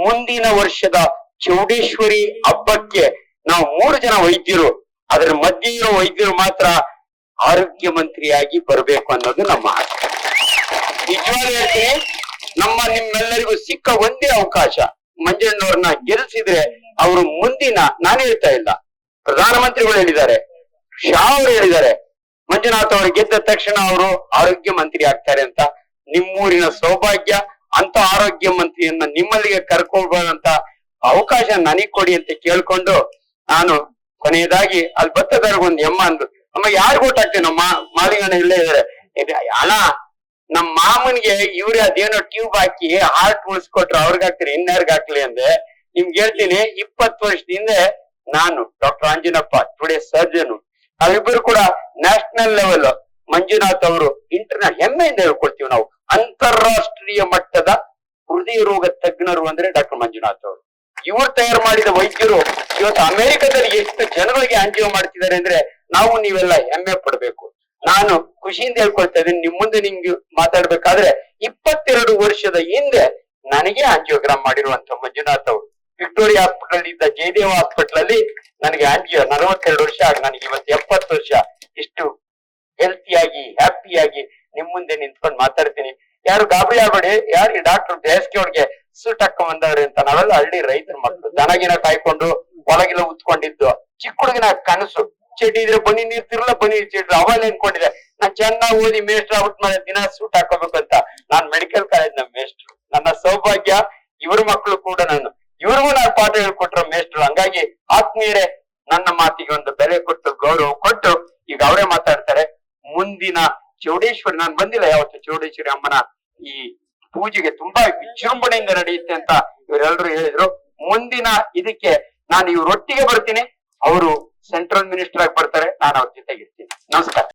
ಮುಂದಿನ ವರ್ಷದ ಚೌಡೇಶ್ವರಿ ಹಬ್ಬಕ್ಕೆ ನಾವು 3 ಜನ ವೈದ್ಯರು, ಅದರ ಮಧ್ಯೆ ಇರೋ ವೈದ್ಯರು ಮಾತ್ರ ಆರೋಗ್ಯ ಮಂತ್ರಿಯಾಗಿ ಬರಬೇಕು ಅನ್ನೋದು ನಮ್ಮ ಆಸೆ. ನಿಜವಾಗ್ಲೂ ಹೇಳ್ತೀನಿ, ನಿಮ್ಮೆಲ್ಲರಿಗೂ ಸಿಕ್ಕ ಒಂದೇ ಅವಕಾಶ, ಮಂಜಣ್ಣವ್ರನ್ನ ಗೆಲ್ಲಿಸಿದ್ರೆ ಅವರು ಮುಂದಿನ, ನಾನು ಹೇಳ್ತಾ ಇಲ್ಲ, ಪ್ರಧಾನಮಂತ್ರಿಗಳು ಹೇಳಿದ್ದಾರೆ, ಶಾ ಅವರು ಹೇಳಿದ್ದಾರೆ, ಮಂಜುನಾಥ್ ಅವರು ಗೆದ್ದ ತಕ್ಷಣ ಅವರು ಆರೋಗ್ಯ ಮಂತ್ರಿ ಆಗ್ತಾರೆ ಅಂತ. ನಿಮ್ಮೂರಿನ ಸೌಭಾಗ್ಯ, ಅಂತ ಆರೋಗ್ಯ ಮಂತ್ರಿಯನ್ನ ನಿಮ್ಮಲ್ಲಿಗೆ ಕರ್ಕೊಳ್ಬೋದಂತ ಅವಕಾಶ ನನಗ್ ಕೊಡಿ ಅಂತ ಕೇಳ್ಕೊಂಡು, ನಾನು ಕೊನೆಯದಾಗಿ ಅಲ್ಲಿ ಬತ್ತದವ್ರಿಗೊಂದು ಎಮ್ಮ ಅಂದು, ಅಮ್ಮ ಯಾರಿಗೂ ಓಟ್ ಹಾಕ್ತೀವಿ, ನಮ್ಮ ಮಾಲಿಂಗಣ್ಣ ಇಲ್ಲೇ ಇದಾರೆ, ಅಣ್ಣ ನಮ್ಮ ಮಾಮನ್ಗೆ ಇವ್ರೆ ಅದೇನೋ ಟ್ಯೂಬ್ ಹಾಕಿ ಹಾರ್ಟ್ ಉಳಿಸ್ಕೊಟ್ರು, ಅವ್ರಿಗೆ ಹಾಕ್ತೀರಿ, ಇನ್ಯಾರ್ಗ್ ಹಾಕ್ಲಿ ಅಂದೆ. ನಿಮ್ಗೆ ಹೇಳ್ತೀನಿ, 20 ವರ್ಷದ ಹಿಂದೆ ನಾನು ಡಾಕ್ಟರ್ ಅಂಜನಪ್ಪ ಟುಡೇ ಸರ್ಜನ್, ನಾವಿಬ್ಬರು ಕೂಡ ನ್ಯಾಷನಲ್ ಲೆವೆಲ್, ಮಂಜುನಾಥ್ ಅವರು ಇಂಟರ್ನ್ಯಾಷನಲ್, ಹೆಮ್ಮೆಯಿಂದ ಹೇಳ್ಕೊಳ್ತೀವಿ ನಾವು, ಅಂತಾರಾಷ್ಟ್ರೀಯ ಮಟ್ಟದ ಹೃದಯ ರೋಗ ತಜ್ಞರು ಅಂದ್ರೆ ಡಾಕ್ಟರ್ ಮಂಜುನಾಥ್ ಅವರು. ಇವರು ತಯಾರು ಮಾಡಿದ ವೈದ್ಯರು ಇವತ್ತು ಅಮೆರಿಕದಲ್ಲಿ ಎಷ್ಟು ಜನಗಳಿಗೆ ಆಂಜಿಯೋ ಮಾಡ್ತಿದ್ದಾರೆ ಅಂದ್ರೆ ನಾವು ನೀವೆಲ್ಲ ಹೆಮ್ಮೆ ಪಡ್ಬೇಕು. ನಾನು ಖುಷಿಯಿಂದ ಹೇಳ್ಕೊಳ್ತಾ ಇದ್ದೀನಿ, ನಿಮ್ ಮುಂದೆ ನಿಮ್ಗೆ ಮಾತಾಡ್ಬೇಕಾದ್ರೆ 22 ವರ್ಷದ ಹಿಂದೆ ನನಗೆ ಆಂಜಿಯೋಗ್ರಾಮ್ ಮಾಡಿರುವಂತ ಮಂಜುನಾಥ್ ಅವರು ವಿಕ್ಟೋರಿಯಾ ಹಾಸ್ಪಿಟಲ್ ಇದ್ದ ಜಯದೇವ ಹಾಸ್ಪಿಟಲ್ ಅಲ್ಲಿ ನನಗೆ ಆಂಜಿಯೋ 42 ವರ್ಷ ಆಗ, ನನಗೆ ಇವತ್ತು 70 ವರ್ಷ. ಇಷ್ಟು ಹೆಲ್ತಿಯಾಗಿ ಹ್ಯಾಪಿಯಾಗಿ ನಿಮ್ ಮುಂದೆ ನಿಂತ್ಕೊಂಡು ಮಾತಾಡ್ತೀನಿ. ಯಾರು ಗಾಬರಿ ಆಗ್ಬೇಡಿ, ಯಾರು ಈ ಡಾಕ್ಟರ್ ಬೇಸಿಗೆ ಅವ್ರಿಗೆ ಸೂಟ್ ಹಾಕೊಂಡ್ ಬಂದವ್ರೆ ಅಂತ. ನಾವೆಲ್ಲ ಹಳ್ಳಿ ರೈತರ ಮಕ್ಕಳು, ದನಗಿನ ಕಾಯ್ಕೊಂಡು ಹೊಲಗಿನ ಉತ್ಕೊಂಡಿದ್ದು, ಚಿಕ್ಕ ಹುಡುಗಿನ ಕನಸು, ಚಡ್ಡಿ ಇದ್ರೆ ಬನ್ನಿ ನೀರ್ ತಿರ್ಲ, ಬನ್ನಿ ಚಡ್ರಿ ಅವಲ್ಲ ಅನ್ಕೊಂಡಿದೆ. ನಾನ್ ಚೆನ್ನಾಗಿ ಓದಿ ಮೇಸ್ಟ್ರ್ ಆಗ್ಬಿಟ್ಟು ಮೇಲೆ ದಿನ ಸೂಟ್ ಹಾಕೋಬೇಕು ಅಂತ. ನಾನ್ ಮೆಡಿಕಲ್ ಕಾಲೇಜ್ ನ ಮೇಸ್ಟ್ರು, ನನ್ನ ಸೌಭಾಗ್ಯ. ಇವ್ರ ಮಕ್ಕಳು ಕೂಡ ಇವ್ರಿಗೂ ನಾನು ಪಾಠ ಹೇಳ್ಕೊಟ್ರ ಮೇಸ್ಟ್ರು. ಹಂಗಾಗಿ ಆತ್ಮೀಯರೇ, ನನ್ನ ಮಾತಿಗೆ ಒಂದು ಬೆಲೆ ಕೊಟ್ಟು ಗೌರವ ಕೊಟ್ಟು ಈಗ ಅವರೇ ಮಾತಾಡ್ತಾರೆ. ಮುಂದಿನ ಚೌಡೇಶ್ವರಿ, ನಾನು ಬಂದಿಲ್ಲ ಯಾವತ್ತು ಚೌಡೇಶ್ವರಿ ಅಮ್ಮನ ಈ ಪೂಜೆಗೆ, ತುಂಬಾ ವಿಜೃಂಭಣೆಯಿಂದ ನಡೆಯುತ್ತೆ ಅಂತ ಇವರೆಲ್ಲರೂ ಹೇಳಿದ್ರು. ಮುಂದಿನ ಇದಕ್ಕೆ ನಾನು ಇವ್ರೊಟ್ಟಿಗೆ ಬರ್ತೀನಿ, ಅವರು ಸೆಂಟ್ರಲ್ ಮಿನಿಸ್ಟರ್ ಆಗಿ ಬರ್ತಾರೆ, ನಾನು ಅವ್ರ ಜೊತೆಗಿರ್ತೀನಿ. ನಮಸ್ಕಾರ.